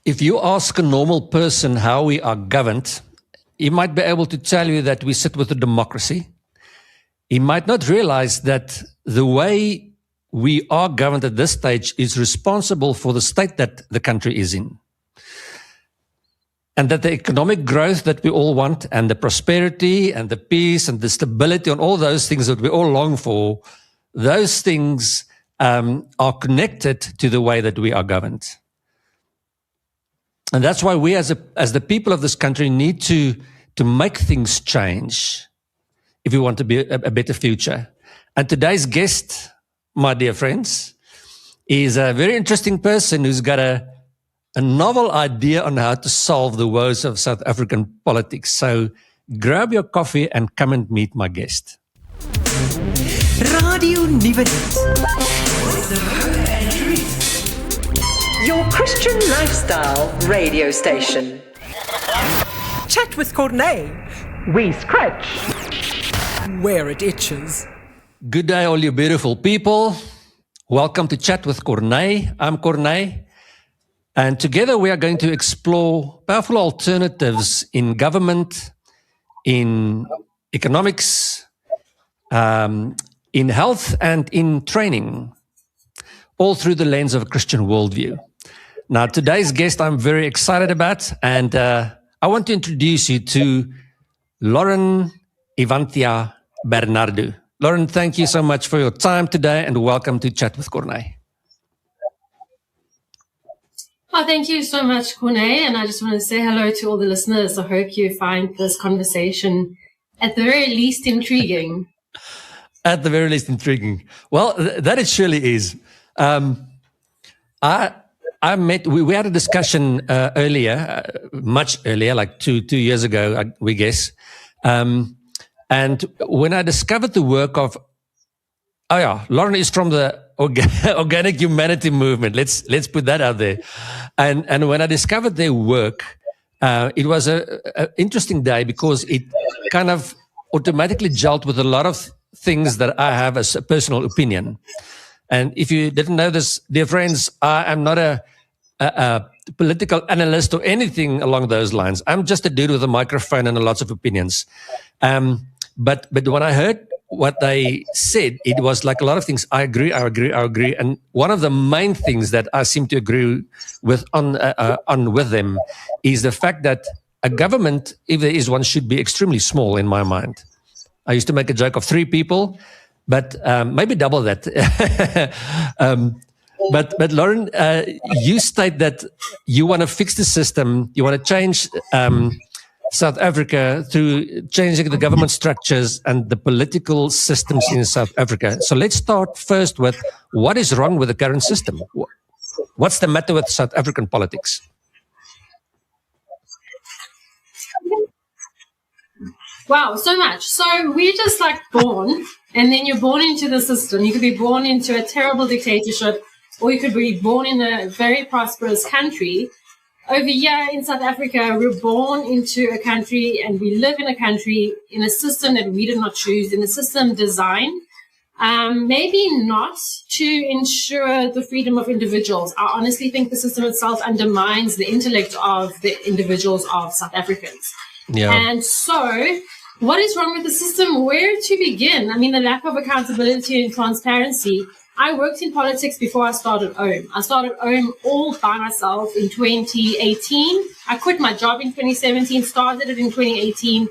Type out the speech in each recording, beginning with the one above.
if you ask a normal person how we are governed, he might be able to tell you that we sit with a democracy. He might not realize that the way we are governed at this stage is responsible for the state that the country is in. And that the economic growth that we all want, and the prosperity and the peace and the stability and all those things that we all long for, those things are connected to the way that we are governed. And that's why we as the people of this country need to make things change if we want to be a better future. And today's guest, my dear friends, is a very interesting person who's got a novel idea on how to solve the woes of South African politics. So grab your coffee and come and meet my guest. Radio Nuwe. Your Christian lifestyle radio station. Chat with Corné. We scratch where it itches. Good day, all you beautiful people. Welcome to Chat with Corné. I'm Corné. And together we are going to explore powerful alternatives in government, in economics, in health, and in training, all through the lens of a Christian worldview. Now, today's guest I'm very excited about, and I want to introduce you to Laurent Evanthia Bernardo. Laurent, thank you so much for your time today, and welcome to Chat with Corné. Oh, thank you so much, Corné. And I just want to say hello to all the listeners. I hope you find this conversation at the very least intriguing. At the very least intriguing. Well, that it surely is. We had a discussion earlier, much earlier, like two years ago, we guess. And when I discovered the work of, Laurent is from the organic humanity movement. Let's put that out there. And when I discovered their work, it was an interesting day because it kind of automatically gelled with a lot of things that I have as a personal opinion. And if you didn't know this, dear friends, I am not a political analyst or anything along those lines. I'm just a dude with a microphone and lots of opinions. But when I heard what they said, it was like a lot of things. I agree. And one of the main things that I seem to agree with on with them is the fact that a government, if there is one, should be extremely small in my mind. I used to make a joke of 3 people, but maybe double that. But Laurent, you state that you want to fix the system. You want to change South Africa through changing the government structures and the political systems in South Africa. So let's start first with what is wrong with the current system? What's the matter with South African politics? Wow, so much. So we're just like born, and then you're born into the system. You could be born into a terrible dictatorship, or you could be born in a very prosperous country. Over here in South Africa, we're born into a country and we live in a country in a system that we did not choose, in a system designed, maybe not to ensure the freedom of individuals. I honestly think the system itself undermines the intellect of the individuals of South Africans. Yeah. And so what is wrong with the system? Where to begin? I mean, the lack of accountability and transparency. I worked in politics before I started OHM. I started OHM all by myself in 2018. I quit my job in 2017, started it in 2018.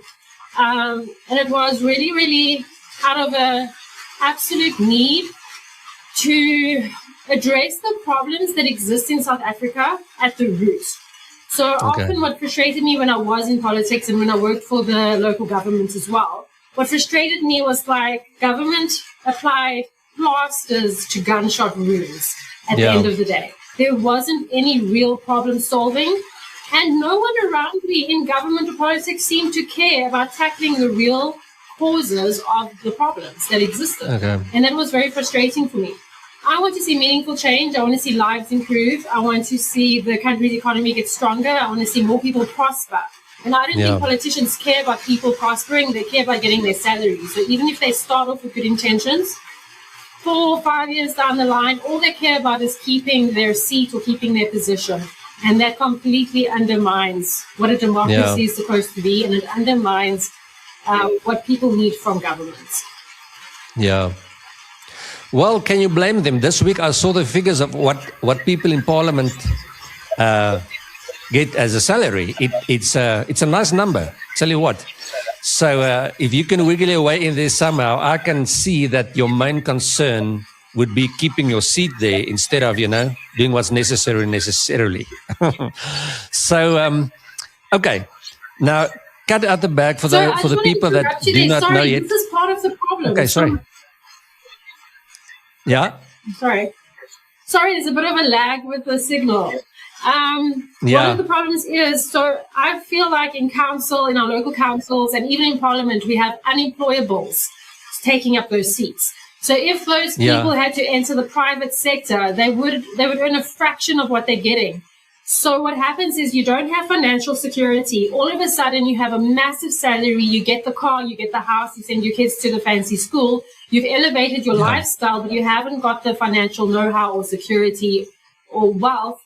And it was really, really out of an absolute need to address the problems that exist in South Africa at the root. So often what frustrated me when I was in politics and when I worked for the local government as well, what frustrated me was like government applied plasters to gunshot wounds at the end of the day. There wasn't any real problem solving, and no one around me in government or politics seemed to care about tackling the real causes of the problems that existed. And that was very frustrating for me. I want to see meaningful change. I want to see lives improve. I want to see the country's economy get stronger. I want to see more people prosper. And I don't think politicians care about people prospering. They care about getting their salaries. So even if they start off with good intentions, 4 or 5 years down the line, all they care about is keeping their seat or keeping their position. And that completely undermines what a democracy is supposed to be, and it undermines what people need from governments. Yeah. Well, can you blame them? This week I saw the figures of what people in Parliament get as a salary. It's a nice number, tell you what. So if you can wiggle your way in there somehow, I can see that your main concern would be keeping your seat there instead of, doing what's necessary necessarily. So, okay. Now, cut out the bag for the people that do not know yet. This is part of the problem. Okay, sorry. Yeah? Sorry, there's a bit of a lag with the signal. One of the problems is, so I feel like in our local councils, and even in Parliament, we have unemployables taking up those seats. So if those people had to enter the private sector, they would earn a fraction of what they're getting. So what happens is you don't have financial security. All of a sudden, you have a massive salary. You get the car, you get the house, you send your kids to the fancy school. You've elevated your lifestyle, but you haven't got the financial know-how or security or wealth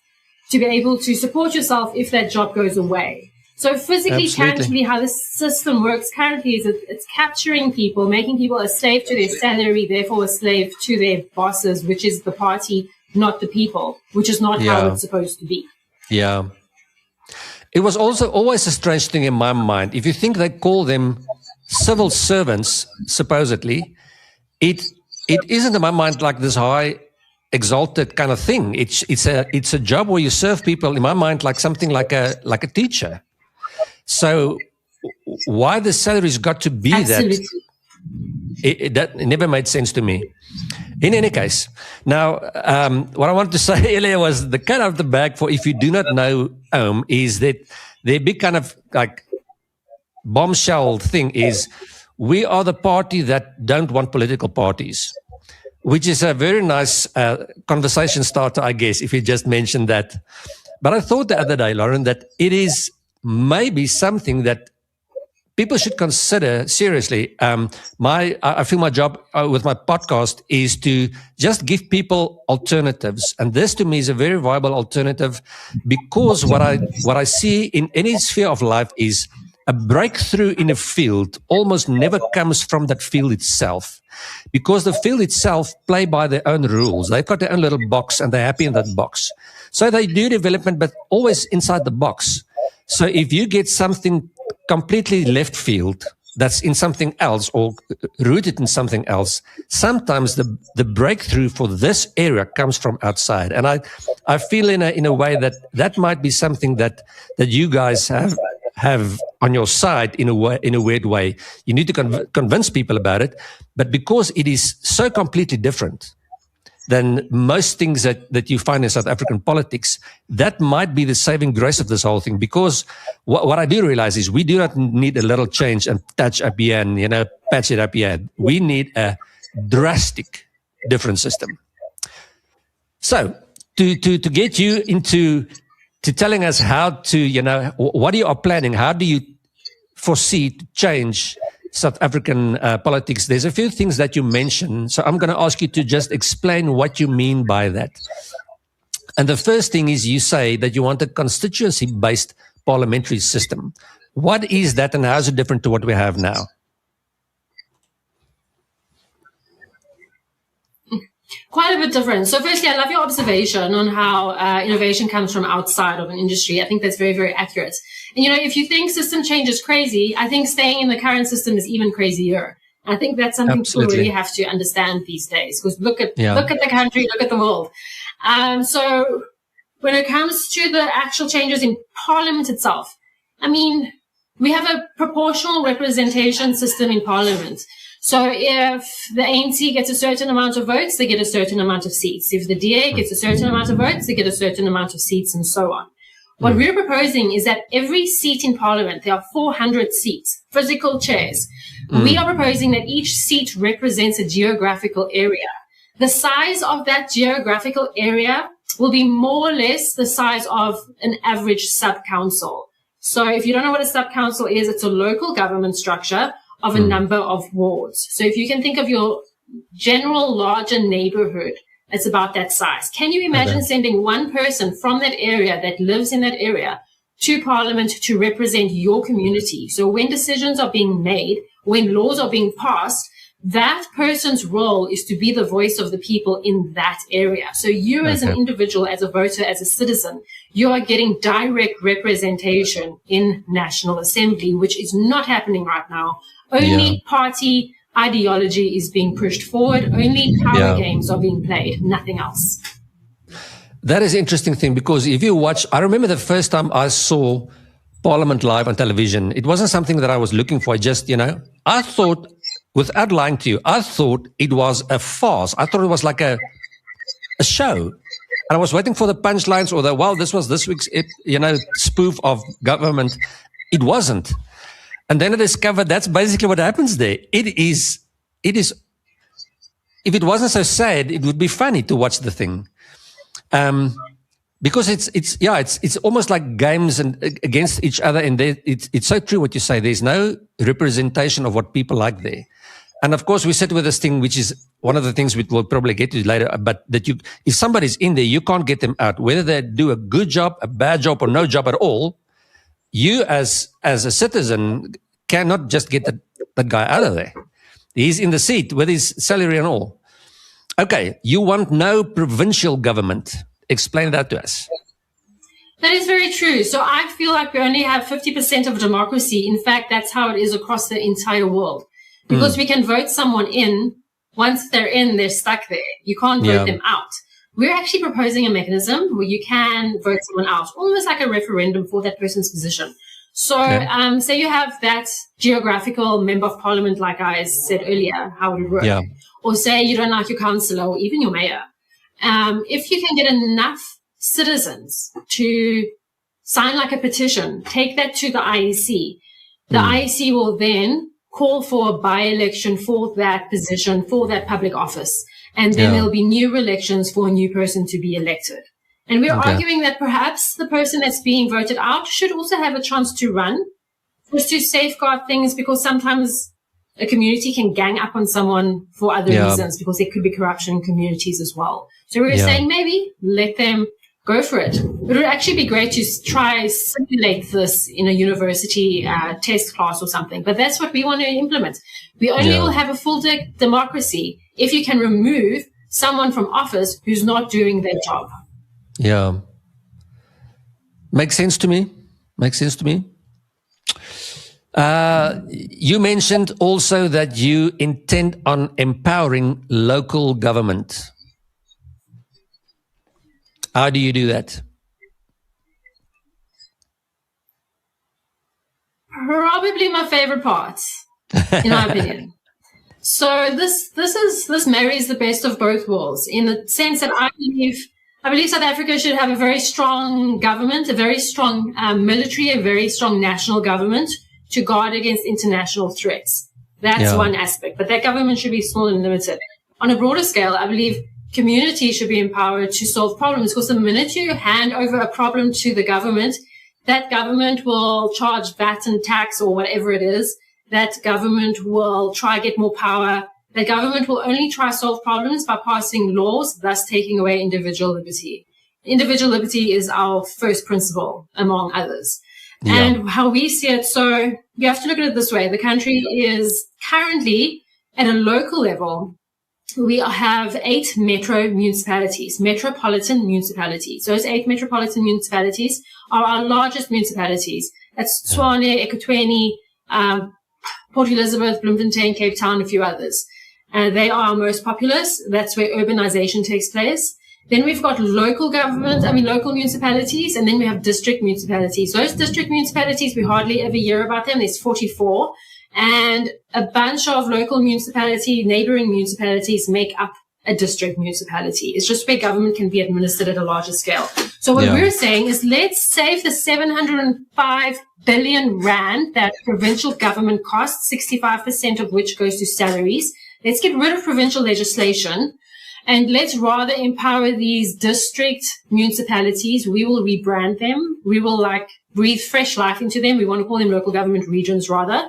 to be able to support yourself if that job goes away. So physically, tangibly, how the system works currently is it's capturing people, making people a slave to their salary, therefore a slave to their bosses, which is the party, not the people, which is not how it's supposed to be. Yeah. It was also always a strange thing in my mind. If you think they call them civil servants, supposedly, it isn't in my mind like this high exalted kind of thing. It's a job where you serve people, in my mind, like something like a teacher. So why the salary's got to be that? That never made sense to me. In any case, now what I wanted to say earlier was the cut out of the bag for if you do not know is that their big kind of like bombshell thing is we are the party that don't want political parties, which is a very nice conversation starter, I guess, if you just mentioned that. But I thought the other day, Laurent, that it is maybe something that people should consider seriously. I feel my job with my podcast is to just give people alternatives. And this to me is a very viable alternative because what I see in any sphere of life is a breakthrough in a field almost never comes from that field itself, because the field itself play by their own rules. They've got their own little box and they're happy in that box. So they do development, but always inside the box. So if you get something completely left field that's in something else or rooted in something else, sometimes the breakthrough for this area comes from outside. And I feel in a way that might be something that you guys have on your side in a weird way. You need to convince people about it, but because it is so completely different than most things that you find in South African politics, that might be the saving grace of this whole thing. Because what I do realize is we do not need a little change and touch up here and, patch it up here. We need a drastic different system. So to get you into telling us how to, what you are planning, how do you foresee to change South African politics, there's a few things that you mentioned. So I'm going to ask you to just explain what you mean by that. And the first thing is you say that you want a constituency-based parliamentary system. What is that and how is it different to what we have now? Quite a bit different. So firstly, I love your observation on how innovation comes from outside of an industry. I think that's very, very accurate. And, if you think system change is crazy, I think staying in the current system is even crazier. I think that's something people really have to understand these days, because look at the country, look at the world. So when it comes to the actual changes in Parliament itself, we have a proportional representation system in Parliament. So if the ANC gets a certain amount of votes, they get a certain amount of seats. If the DA gets a certain amount of votes, they get a certain amount of seats, and so on. What we're proposing is that every seat in Parliament, there are 400 seats, physical chairs. We are proposing that each seat represents a geographical area. The size of that geographical area will be more or less the size of an average sub-council. So if you don't know what a sub-council is, it's a local government structure of a number of wards. So if you can think of your general larger neighborhood it's about that size. Can you imagine sending one person from that area that lives in that area to Parliament to represent your community? So when decisions are being made, when laws are being passed, that person's role is to be the voice of the people in that area. So you as an individual, as a voter, as a citizen, you are getting direct representation in National Assembly, which is not happening right now. Only party ideology is being pushed forward. Only power games are being played, nothing else. That is an interesting thing, because if you watch, I remember the first time I saw Parliament live on television, it wasn't something that I was looking for. I thought, without lying to you, I thought it was a farce. I thought it was like a show. And I was waiting for the punchlines or this was this week's, spoof of government. It wasn't. And then I discovered that's basically what happens there. It is, if it wasn't so sad, it would be funny to watch the thing. Because it's almost like games and against each other. And it's so true what you say. There's no representation of what people like there. And of course, we sit with this thing, which is one of the things we'll probably get to later, but that if somebody's in there, you can't get them out. Whether they do a good job, a bad job, or no job at all, you as a citizen cannot just get that guy out of there. He's in the seat with his salary and all. Okay, you want no provincial government. Explain that to us. That is very true. So I feel like we only have 50% of democracy. In fact, that's how it is across the entire world. Because we can vote someone in. Once they're in, they're stuck there. You can't vote them out. We're actually proposing a mechanism where you can vote someone out, almost like a referendum for that person's position. So say you have that geographical member of parliament, like I said earlier, how would it work? Yeah. Or say you don't like your councillor or even your mayor. If you can get enough citizens to sign like a petition, take that to the IEC, the IEC will then call for a by-election for that position, for that public office. And then there'll be new elections for a new person to be elected. And we're arguing that perhaps the person that's being voted out should also have a chance to run, just to safeguard things, because sometimes a community can gang up on someone for other reasons, because there could be corruption in communities as well. So we were saying maybe let them go for it. It would actually be great to try simulate this in a university test class or something. But that's what we want to implement. We only will have a full democracy if you can remove someone from office who's not doing their job. Yeah. Makes sense to me. You mentioned also that you intend on empowering local government. How do you do that? Probably my favorite part, in my opinion. So this marries the best of both worlds, in the sense that I believe South Africa should have a very strong government, a very strong military, a very strong national government to guard against international threats. That's one aspect, but that government should be small and limited. On a broader scale, I believe communities should be empowered to solve problems, because the minute you hand over a problem to the government, that government will charge VAT and tax or whatever it is. That government will try to get more power. The government will only try to solve problems by passing laws, thus taking away individual liberty. Individual liberty is our first principle, among others. Yeah. And how we see it, so you have to look at it this way. The country is currently at a local level. We have 8 metropolitan municipalities. Those 8 metropolitan municipalities are our largest municipalities. That's Tshwane, eKhotweni, Port Elizabeth, Bloemfontein, Cape Town, a few others. They are our most populous. That's where urbanization takes place. Then we've got local municipalities, and then we have district municipalities. Those district municipalities, we hardly ever hear about them. There's 44. And a bunch of local neighboring municipalities make up a district municipality. It's just where government can be administered at a larger scale. So what we're saying is, let's save the 705 billion rand that provincial government costs, 65% of which goes to salaries. Let's get rid of provincial legislation, and let's rather empower these district municipalities. We will rebrand them. We will breathe fresh life into them. We want to call them local government regions rather.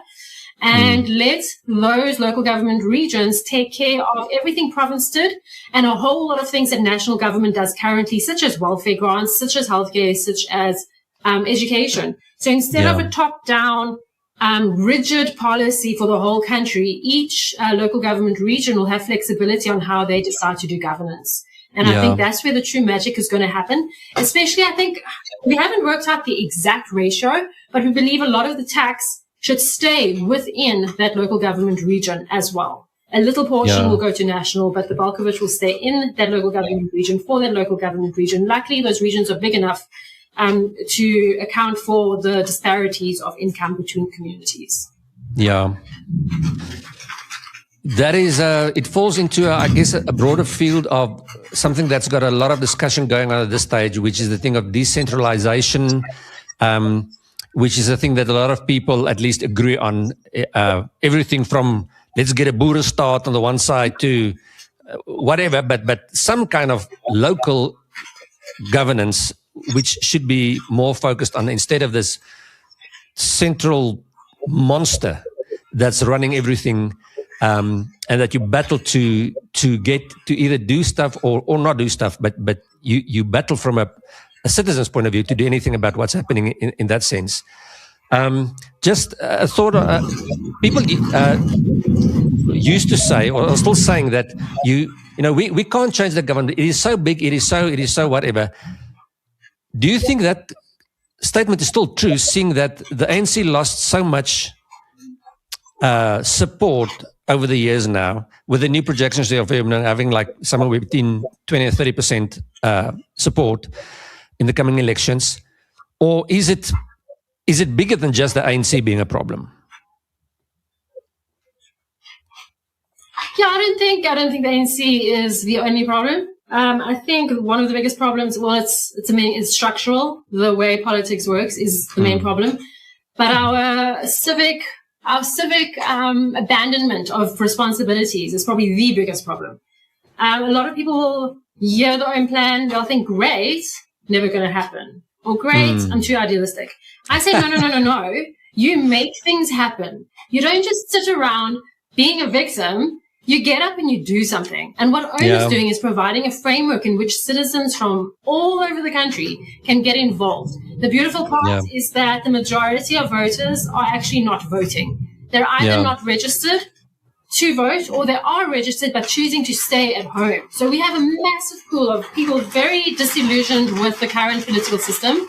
and let those local government regions take care of everything province did and a whole lot of things that national government does currently, such as welfare grants, such as healthcare, such as education. So instead of a top-down, rigid policy for the whole country, each local government region will have flexibility on how they decide to do governance. And I think that's where the true magic is going to happen. Especially, I think we haven't worked out the exact ratio, but we believe a lot of the tax should stay within that local government region as well. A little portion will go to national, but the bulk of it will stay in that local government region for that local government region. Luckily, those regions are big enough to account for the disparities of income between communities. Yeah. That is, it falls into, I guess, a broader field of something that's got a lot of discussion going on at this stage, which is the thing of decentralization, which is a thing that a lot of people at least agree on. Everything from let's get a boerenstaat on the one side to whatever, but some kind of local governance, which should be more focused on, instead of this central monster that's running everything, and that you battle to get to either do stuff or not do stuff, but you battle from a citizen's point of view to do anything about what's happening in that sense. Just a thought, people used to say, or are still saying, that we can't change the government. It is so big, it is so whatever. Do you think that statement is still true, seeing that the ANC lost so much support over the years now, with the new projections of having like somewhere between 20 and 30% support in the coming elections? Or is it bigger than just the ANC being a problem? Yeah, I don't think the ANC is the only problem. I think one of the biggest problems, it's structural. The way politics works is the main problem. But our civic abandonment of responsibilities is probably the biggest problem. A lot of people will hear the own plan, they'll think, great, never going to happen. Or great, I'm too idealistic. I say, no. You make things happen. You don't just sit around being a victim. You get up and you do something. And what OHM is doing is providing a framework in which citizens from all over the country can get involved. The beautiful part is that the majority of voters are actually not voting. They're either not registered to vote, or they are registered but choosing to stay at home. So we have a massive pool of people very disillusioned with the current political system.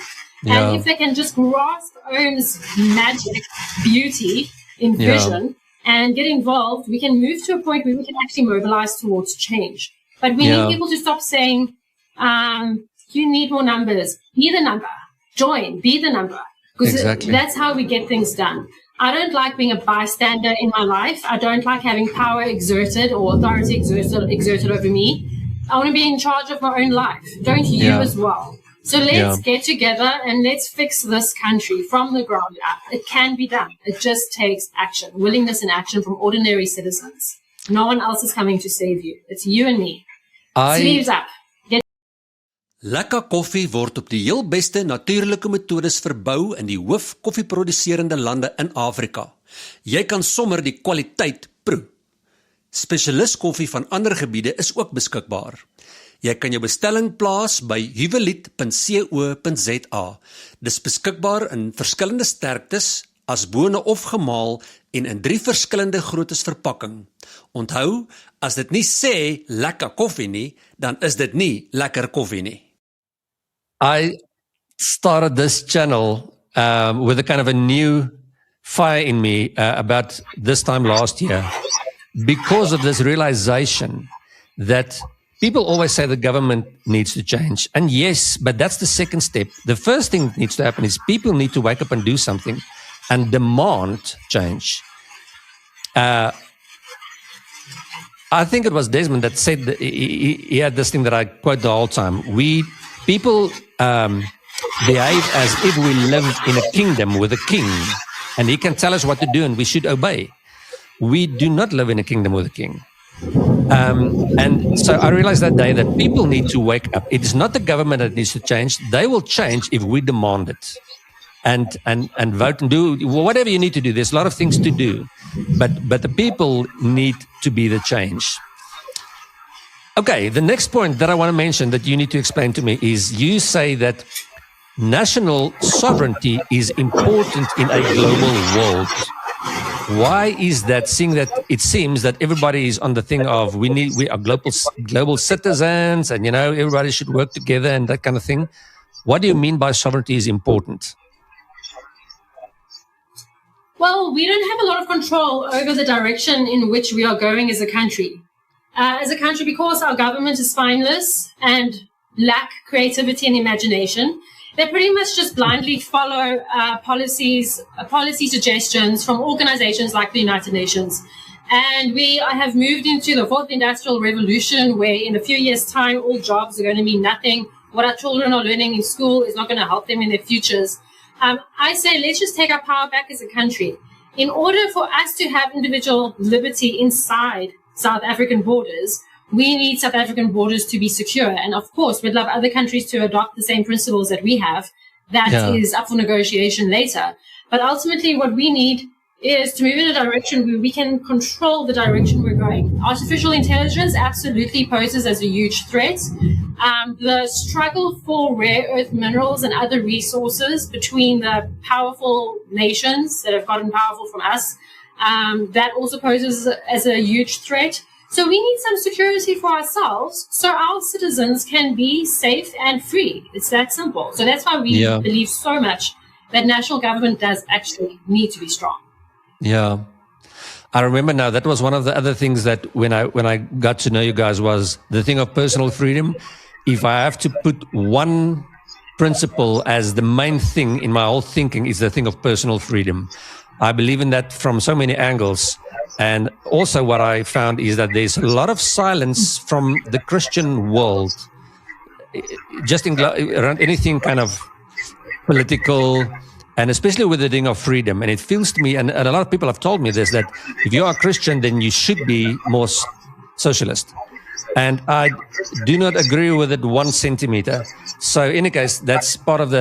And if they can just grasp OHM's magic, beauty in vision, and get involved, we can move to a point where we can actually mobilize towards change. But we need people to stop saying, you need more numbers. Be the number. Join. Be the number. Because that's how we get things done. I don't like being a bystander in my life. I don't like having power exerted or authority exerted over me. I want to be in charge of my own life. Don't you as well? So let's get together and let's fix this country from the ground up. It can be done. It just takes action, willingness and action from ordinary citizens. No one else is coming to save you. It's you and me. Sleeves up. Lekker koffie word op die heel beste natuurlike metodes verbou in die hoof koffieproduserende lande in Afrika. Jy kan sommer die kwaliteit proe. Spesialis koffie van ander gebiede is ook beskikbaar. Jy kan jou bestelling plaas by juweliet.co.za. Dis beskikbaar in verskillende sterktes, as bone of gemaal en in 3 verskillende groottes verpakking. Onthou, as dit nie sê lekker koffie nie, dan is dit nie lekker koffie nie. I started this channel with a kind of a new fire in me about this time last year, because of this realization that people always say the government needs to change. And yes, but that's the second step. The first thing that needs to happen is people need to wake up and do something and demand change. I think it was Desmond that said that he had this thing that I quote the whole time. People behave as if we live in a kingdom with a king, and he can tell us what to do and we should obey. We do not live in a kingdom with a king. And so I realized that day that people need to wake up. It is not the government that needs to change. They will change if we demand it. and vote and do whatever you need to do. There's a lot of things to do, but the people need to be the change. Okay, the next point that I want to mention that you need to explain to me is you say that national sovereignty is important in a global world. Why is that, seeing that it seems that everybody is on the thing of we are global citizens and, everybody should work together and that kind of thing? What do you mean by sovereignty is important? Well, we don't have a lot of control over the direction in which we are going as a country. Because our government is spineless and lack creativity and imagination, they pretty much just blindly follow policy suggestions from organizations like the United Nations. And we have moved into the fourth industrial revolution, where in a few years' time, all jobs are going to mean nothing. What our children are learning in school is not going to help them in their futures. I say, let's just take our power back as a country. In order for us to have individual liberty inside South African borders, we need South African borders to be secure. And of course, we'd love other countries to adopt the same principles that we have. That is up for negotiation later. But ultimately, what we need is to move in a direction where we can control the direction we're going. Artificial intelligence absolutely poses as a huge threat. The struggle for rare earth minerals and other resources between the powerful nations that have gotten powerful from us, that also poses as a huge threat. So we need some security for ourselves so our citizens can be safe and free. It's that simple. So that's why we believe so much that national government does actually need to be strong. Yeah. I remember now, that was one of the other things that when I got to know you guys was the thing of personal freedom. If I have to put one principle as the main thing in my whole thinking, is the thing of personal freedom. I believe in that from so many angles. And also what I found is that there's a lot of silence from the Christian world, just around anything kind of political, and especially with the thing of freedom. And it feels to me, and a lot of people have told me this, that if you are a Christian, then you should be more socialist. And I do not agree with it 1 centimeter. So in any case, that's part of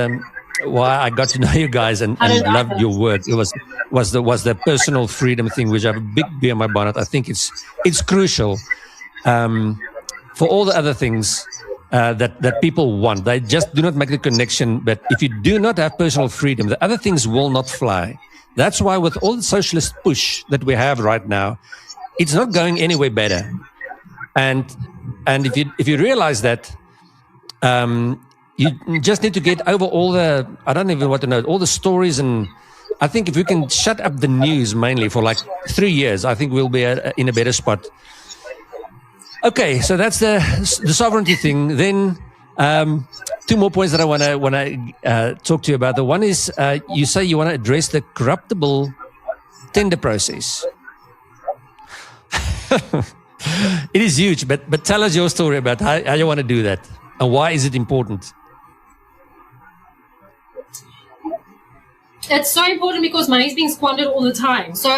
why I got to know you guys and loved your work. It was the personal freedom thing, which I have a big bee on my bonnet. I think it's crucial for all the other things that people want. They just do not make the connection. But if you do not have personal freedom, the other things will not fly. That's why with all the socialist push that we have right now, it's not going anywhere better. And if you realize that, you just need to get over all the, I don't even want to know, all the stories. And I think if we can shut up the news mainly for like 3 years, I think we'll be in a better spot. Okay, so that's the sovereignty thing. Then 2 more points that I want to talk to you about. The one is you say you want to address the corruptible tender process. It is huge, but tell us your story about how you want to do that and why is it important? It's so important because money is being squandered all the time. So,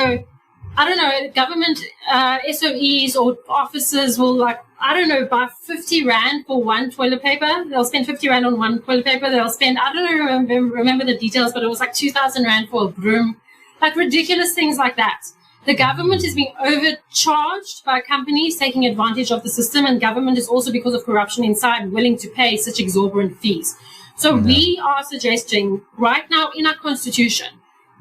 I don't know, government SOEs or officers will buy 50 Rand for one toilet paper. They'll spend 50 Rand on one toilet paper. They'll spend, I don't remember the details, but it was like 2,000 Rand for a broom. Like ridiculous things like that. The government is being overcharged by companies taking advantage of the system, and government is also, because of corruption inside, willing to pay such exorbitant fees. So we are suggesting right now in our constitution,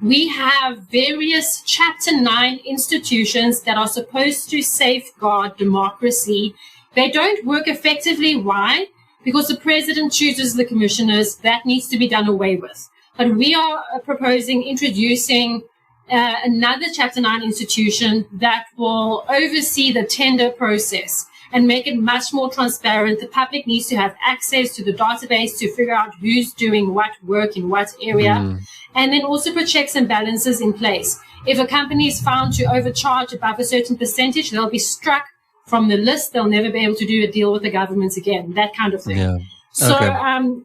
we have various Chapter 9 institutions that are supposed to safeguard democracy. They don't work effectively. Why? Because the president chooses the commissioners. That needs to be done away with. But we are proposing introducing another Chapter 9 institution that will oversee the tender process and make it much more transparent. The public needs to have access to the database to figure out who's doing what work in what area, and then also put checks and balances in place. If a company is found to overcharge above a certain percentage, they'll be struck from the list. They'll never be able to do a deal with the government again, that kind of thing. Yeah. So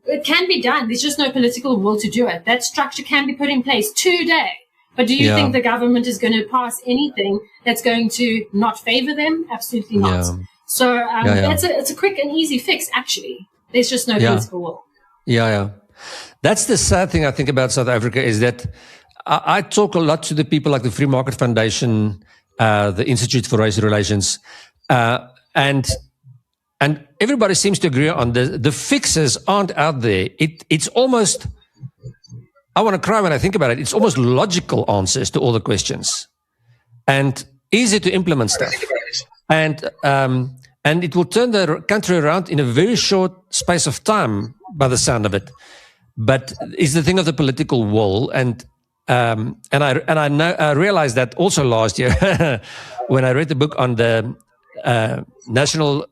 it can be done. There's just no political will to do it. That structure can be put in place today. But do you think the government is going to pass anything that's going to not favor them? Absolutely not. Yeah. So it's a quick and easy fix, actually. There's just no political will. Yeah. That's the sad thing I think about South Africa is that I talk a lot to the people like the Free Market Foundation, the Institute for Race Relations, and everybody seems to agree on the fixes aren't out there. It's almost, I want to cry when I think about it. It's almost logical answers to all the questions, and easy to implement stuff, and it will turn the country around in a very short space of time, by the sound of it. But it's the thing of the political will, and I realized that also last year when I read the book on the National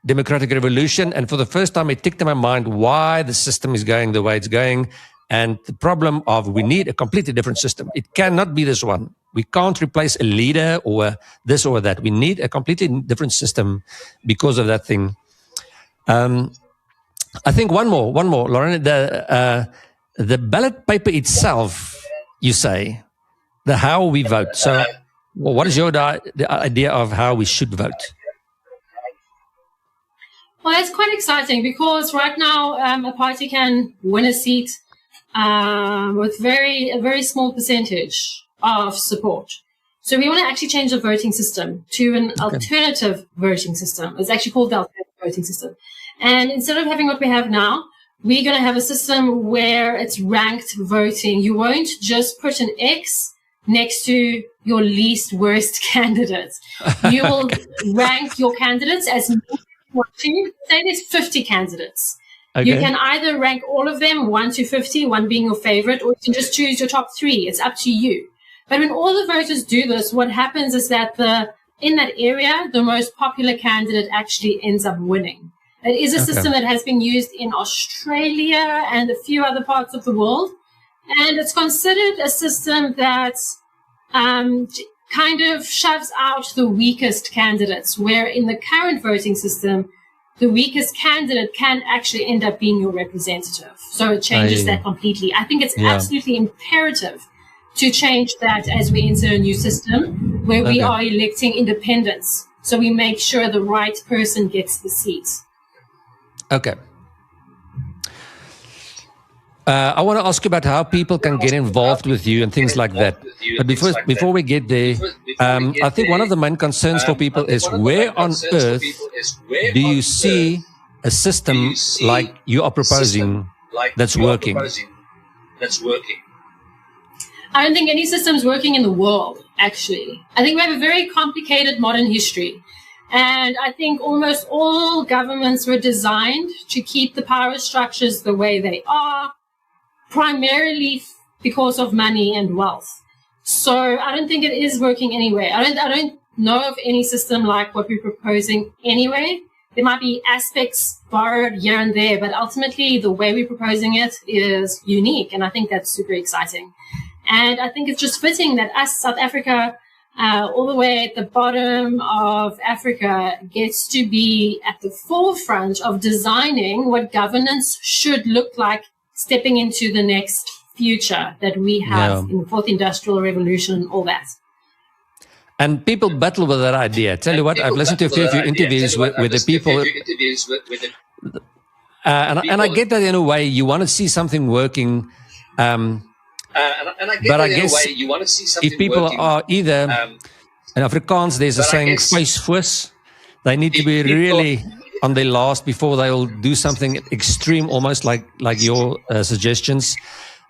Democratic Revolution, and for the first time it ticked in my mind why the system is going the way it's going, and the problem of we need a completely different system. It cannot be this one. We can't replace a leader or this or that. We need a completely different system because of that thing. I think one more, Laurent. The ballot paper itself, you say, the how we vote. So, what is the idea of how we should vote? Well, it's quite exciting because right now a party can win a seat with a very small percentage of support. So we want to actually change the voting system to an alternative voting system. It's actually called the alternative voting system. And instead of having what we have now, we're going to have a system where it's ranked voting. You won't just put an X next to your least worst candidate. You will rank your candidates as say there's 50 candidates. Okay. You can either rank all of them 1 to 50, 1 being your favorite, or you can just choose your top 3. It's up to you. But when all the voters do this, what happens is that in that area, the most popular candidate actually ends up winning. It is a system that has been used in Australia and a few other parts of the world. And it's considered a system that kind of shoves out the weakest candidates, where in the current voting system, the weakest candidate can actually end up being your representative. So it changes that completely. I think it's absolutely imperative to change that as we enter a new system where we are electing independents. So we make sure the right person gets the seat. Okay. I want to ask you about how people can get involved with you and things like that. But before we get there, I think one of the main concerns for people is where on earth do you see a system like you are proposing that's working? I don't think any system's working in the world, actually. I think we have a very complicated modern history. And I think almost all governments were designed to keep the power structures the way they are, primarily because of money and wealth. So I don't think it is working anyway. I don't know of any system like what we're proposing anyway. There might be aspects borrowed here and there, but ultimately the way we're proposing it is unique. And I think that's super exciting. And I think it's just fitting that us, South Africa, all the way at the bottom of Africa, gets to be at the forefront of designing what governance should look like stepping into the next future that we have in the Fourth Industrial Revolution and all that. And people battle with that idea. Tell you what, I've listened to a few of your interviews with the people. And I get that in a way. You want to see something working. But I guess if people are either, in Afrikaans, there's a saying, "Face they need to be really on their last before they'll do something extreme, almost like your suggestions,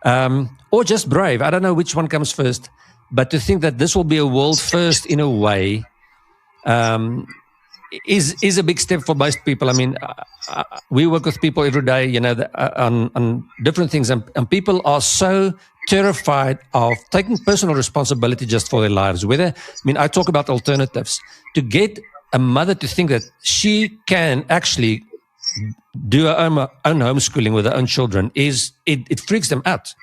or just brave. I don't know which one comes first, but to think that this will be a world first in a way is a big step for most people. I mean, we work with people every day, on different things, and people are so terrified of taking personal responsibility just for their lives. I talk about alternatives. To get a mother to think that she can actually do her own homeschooling with her own children it freaks them out.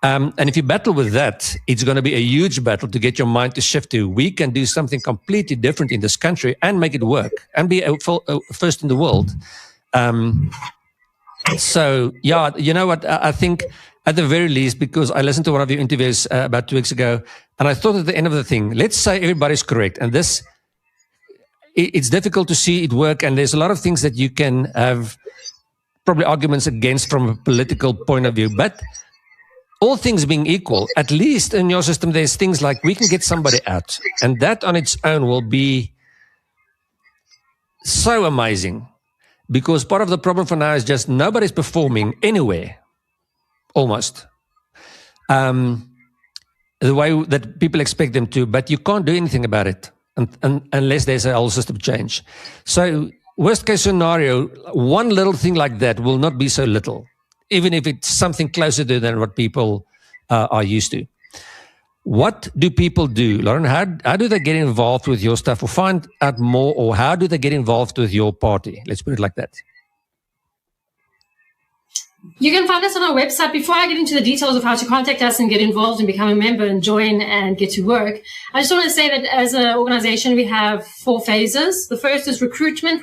And if you battle with that, it's going to be a huge battle to get your mind to shift to we can do something completely different in this country and make it work and be first in the world. So, you know what? I think at the very least, because I listened to one of your interviews about 2 weeks ago, and I thought at the end of the thing, let's say everybody's correct. And it's difficult to see it work. And there's a lot of things that you can have probably arguments against from a political point of view, but all things being equal, at least in your system, there's things like we can get somebody out, and that on its own will be so amazing, because part of the problem for now is just nobody's performing anywhere, almost, the way that people expect them to, but you can't do anything about it unless there's a whole system change. So worst case scenario, one little thing like that will not be so little, even if it's something closer to than what people are used to. What do people do, Laurent? How do they get involved with your stuff or find out more, or how do they get involved with your party? Let's put it like that. You can find us on our website. Before I get into the details of how to contact us and get involved and become a member and join and get to work, I just want to say that as an organization, we have 4 phases. The first is recruitment.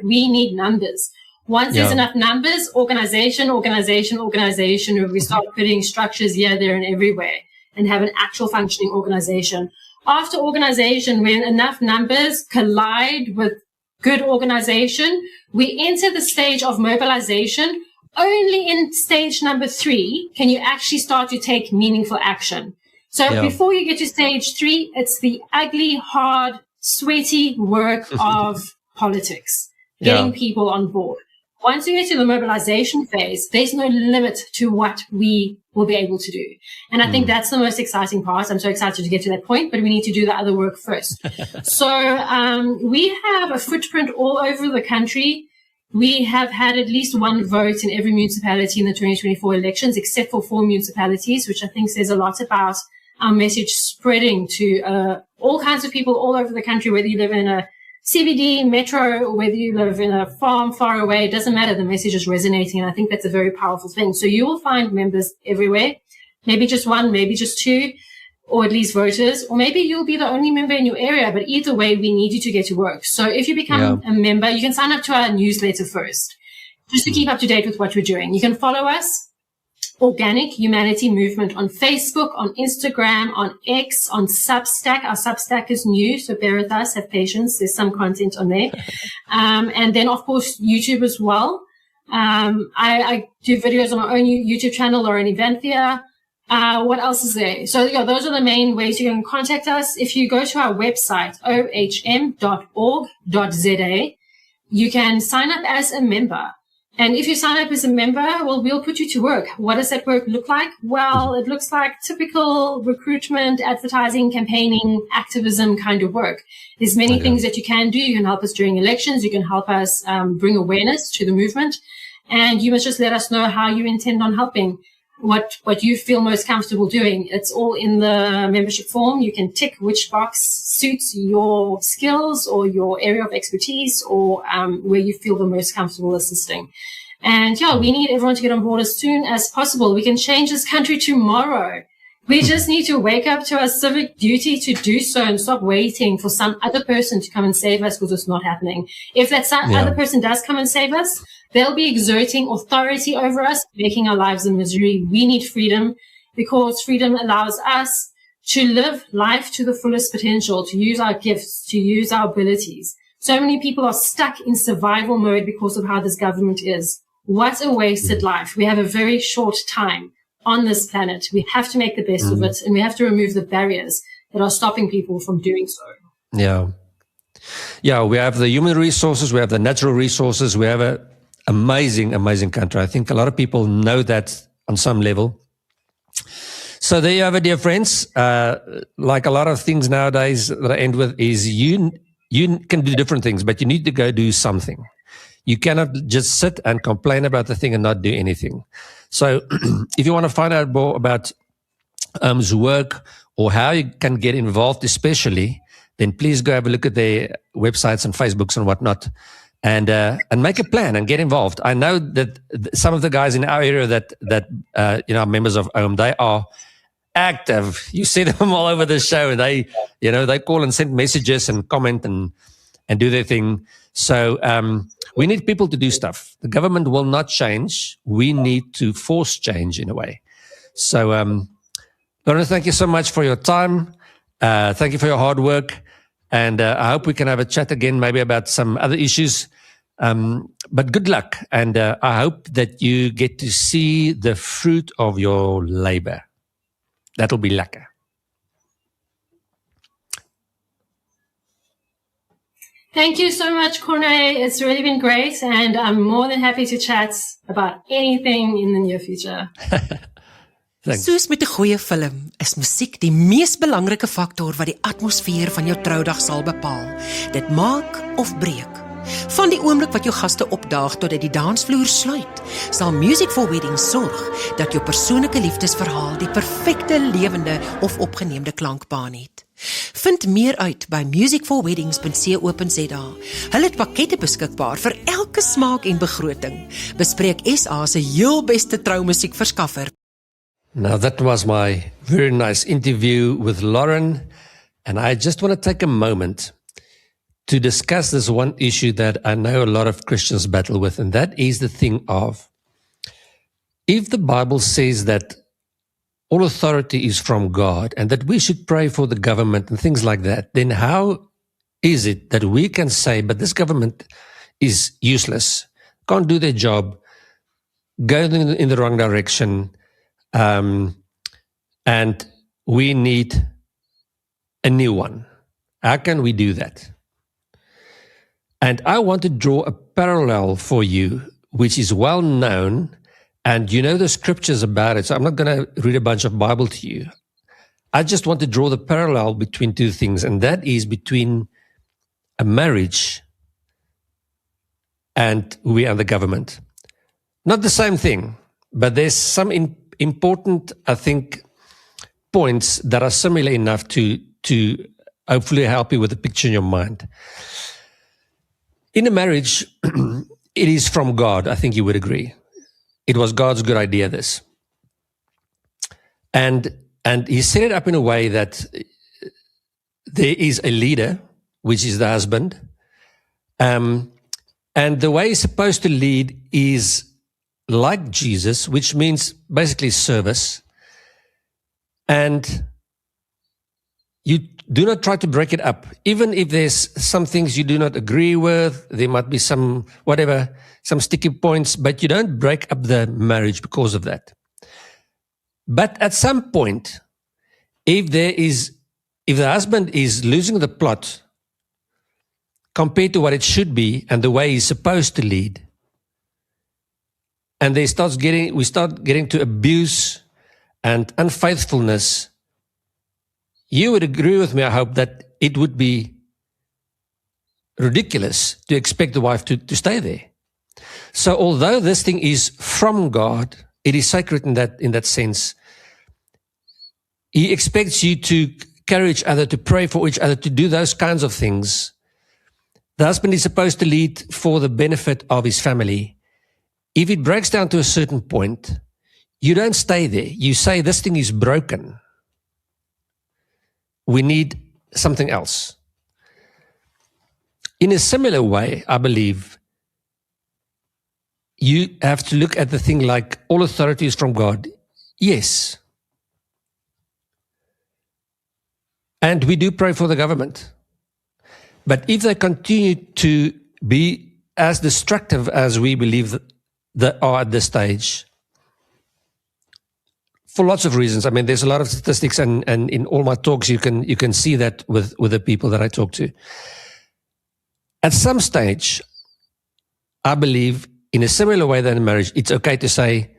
We need numbers. Once there's enough numbers, organization, where we start putting structures here, there, and everywhere, and have an actual functioning organization. After organization, when enough numbers collide with good organization, we enter the stage of mobilization. Only in stage number 3 can you actually start to take meaningful action. So before you get to stage 3, it's the ugly, hard, sweaty work of politics, getting people on board. Once you get to the mobilization phase, there's no limit to what we will be able to do. And I think that's the most exciting part. I'm so excited to get to that point, but we need to do the other work first. So we have a footprint all over the country. We have had at least 1 vote in every municipality in the 2024 elections, except for 4 municipalities, which I think says a lot about our message spreading to all kinds of people all over the country, whether you live in a CBD, metro, or whether you live in a farm far away, it doesn't matter. The message is resonating, and I think that's a very powerful thing. So you will find members everywhere, maybe just 1, maybe just 2, or at least voters, or maybe you'll be the only member in your area, but either way, we need you to get to work. So if you become a member, you can sign up to our newsletter first, just to keep up to date with what we're doing. You can follow us, Organic Humanity Movement, on Facebook, on Instagram, on X, on Substack. Our Substack is new, so bear with us, have patience. There's some content on there. And then, of course, YouTube as well. I do videos on my own YouTube channel or in Evanthia. What else is there? So those are the main ways you can contact us. If you go to our website, ohm.org.za, you can sign up as a member. And if you sign up as a member, well, we'll put you to work. What does that work look like? Well, it looks like typical recruitment, advertising, campaigning, activism kind of work. There's many things that you can do. You can help us during elections. You can help us bring awareness to the movement. And you must just let us know how you intend on helping, what you feel most comfortable doing. It's all in the membership form. You can tick which box suits your skills or your area of expertise, or where you feel the most comfortable assisting. And we need everyone to get on board as soon as possible. We can change this country tomorrow. We just need to wake up to our civic duty to do so and stop waiting for some other person to come and save us, because it's not happening. If that other person does come and save us, they'll be exerting authority over us, making our lives a misery. We need freedom, because freedom allows us to live life to the fullest potential, to use our gifts, to use our abilities. So many people are stuck in survival mode because of how this government is. What a wasted life. We have a very short time on this planet. We have to make the best of it, and we have to remove the barriers that are stopping people from doing so. Yeah, we have the human resources, we have the natural resources, we have a amazing country. I think a lot of people know that on some level. So there you have it, dear friends. Like a lot of things nowadays that I end with is you can do different things, but you need to go do something. You cannot just sit and complain about the thing and not do anything. So if you want to find out more about OHM's work or how you can get involved especially, then please go have a look at their websites and Facebooks and whatnot. And make a plan and get involved. I know that some of the guys in our area that are members of OHM, they are active. You see them all over the show, and they call and send messages and comment and do their thing. So we need people to do stuff. The government will not change. We need to force change in a way. So, Laurent, thank you so much for your time. Thank you for your hard work. And I hope we can have a chat again, maybe about some other issues. But good luck, and I hope that you get to see the fruit of your labor. That'll be lekker. Thank you so much, Corné. It's really been great, and I'm more than happy to chat about anything in the near future. Thanks. Soos met 'n goeie film, is musiek die mees belangrike faktor wat die atmosfeer van jou troudag sal bepaal. Dit maak of breek. Van die oomblik wat jou gaste opdaag totdat die dansvloer sluit, sal Music for Weddings sorg dat jou persoonlike liefdesverhaal die perfekte lewende of opgeneemde klankbaan het. Vind meer uit by musicforweddings.co.za. Hulle het pakkette beskikbaar vir elke smaak en begroting. Bespreek SA se heel beste troumusiekverskaffer. Now that was my very nice interview with Laurent, and I just want to take a moment to discuss this one issue that I know a lot of Christians battle with, and that is the thing of, if the Bible says that all authority is from God and that we should pray for the government and things like that, then how is it that we can say, but this government is useless, can't do their job, going in the wrong direction, and we need a new one? How can we do that? And I want to draw a parallel for you, which is well known, and you know the scriptures about it, so I'm not going to read a bunch of Bible to you. I just want to draw the parallel between two things, and that is between a marriage and we and the government. Not the same thing, but there's some important, I think, points that are similar enough to hopefully help you with the picture in your mind. In a marriage, it is from God, I think you would agree. It was God's good idea, this. And he set it up in a way that there is a leader, which is the husband, and the way he's supposed to lead is like Jesus, which means basically service. And you do not try to break it up. Even if there's some things you do not agree with, there might be some, whatever, some sticky points, but you don't break up the marriage because of that. But at some point, if the husband is losing the plot compared to what it should be and the way he's supposed to lead, and we start getting to abuse and unfaithfulness, you would agree with me, I hope, that it would be ridiculous to expect the wife to stay there. So although this thing is from God, it is sacred in that sense. He expects you to carry each other, to pray for each other, to do those kinds of things. The husband is supposed to lead for the benefit of his family. If it breaks down to a certain point, you don't stay there. You say, this thing is broken. We need something else. In a similar way, I believe, you have to look at the thing like all authority is from God. Yes. And we do pray for the government. But if they continue to be as destructive as we believe that they are at this stage, for lots of reasons. I mean, there's a lot of statistics, and in all my talks, you can see that with the people that I talk to. At some stage, I believe, in a similar way than in marriage, it's okay to say,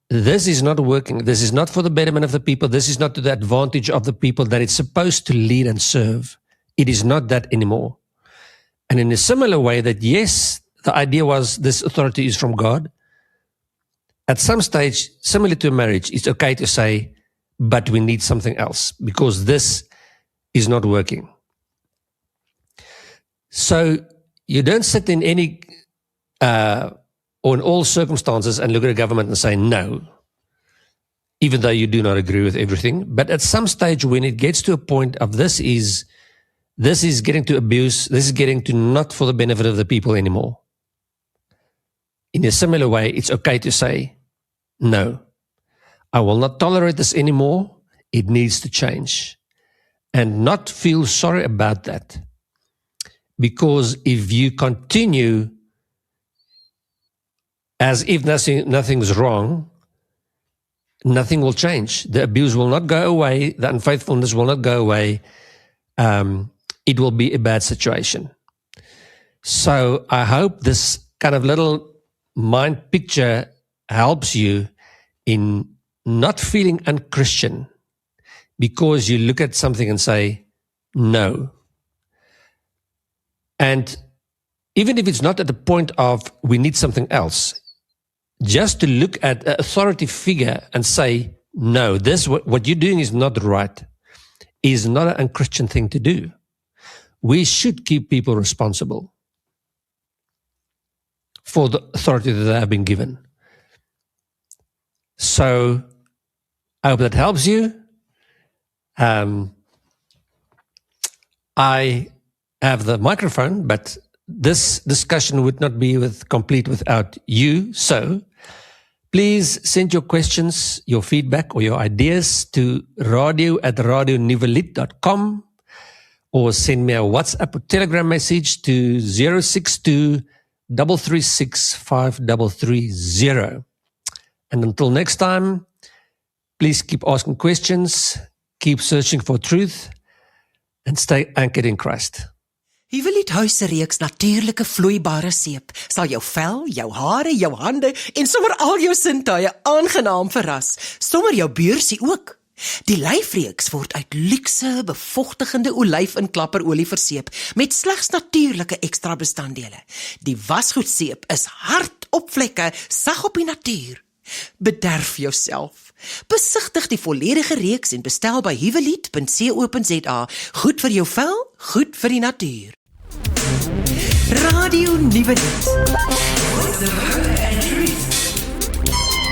this is not working. This is not for the betterment of the people. This is not to the advantage of the people that it's supposed to lead and serve. It is not that anymore. And in a similar way that, yes, the idea was this authority is from God. At some stage, similar to marriage, it's okay to say, but we need something else because this is not working. So you don't sit in any or in all circumstances and look at a government and say no, even though you do not agree with everything. But at some stage, when it gets to a point of this is getting to abuse, this is getting to not for the benefit of the people anymore. In a similar way, it's okay to say, no, I will not tolerate this anymore. It needs to change. And not feel sorry about that. Because if you continue as if nothing's wrong, nothing will change. The abuse will not go away. The unfaithfulness will not go away. It will be a bad situation. So I hope this kind of little mind picture helps you in not feeling unchristian because you look at something and say, no. And even if it's not at the point of we need something else, just to look at an authority figure and say, no, this what you're doing is not right, is not an unchristian thing to do. We should keep people responsible for the authority that they have been given. So I hope that helps you. I have the microphone, but this discussion would not be complete without you. So please send your questions, your feedback, or your ideas to radio@radionuwelit.com, or send me a WhatsApp or Telegram message to 062 336 5330. And until next time, please keep asking questions, keep searching for truth, and stay anchored in Christ. Evanthia se reeks natuurlike vloeibare seep sal jou vel, jou hare, jou hande en sommer al jou sintuie aangenaam verras, sommer jou beursie ook. Die lyfreeks word uit luukse, bevochtigende olyf- en klapperolie verseep met slegs natuurlike ekstra bestanddele. Die wasgoedseep is hard op vlekke, sag op die natuur. Bederf jouself. Besigtig die volledige reeks en bestel by huwelied.co.za. Goed vir jou vel, goed vir die natuur. Radio Nuwelit.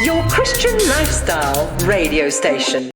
Your Christian lifestyle radio station.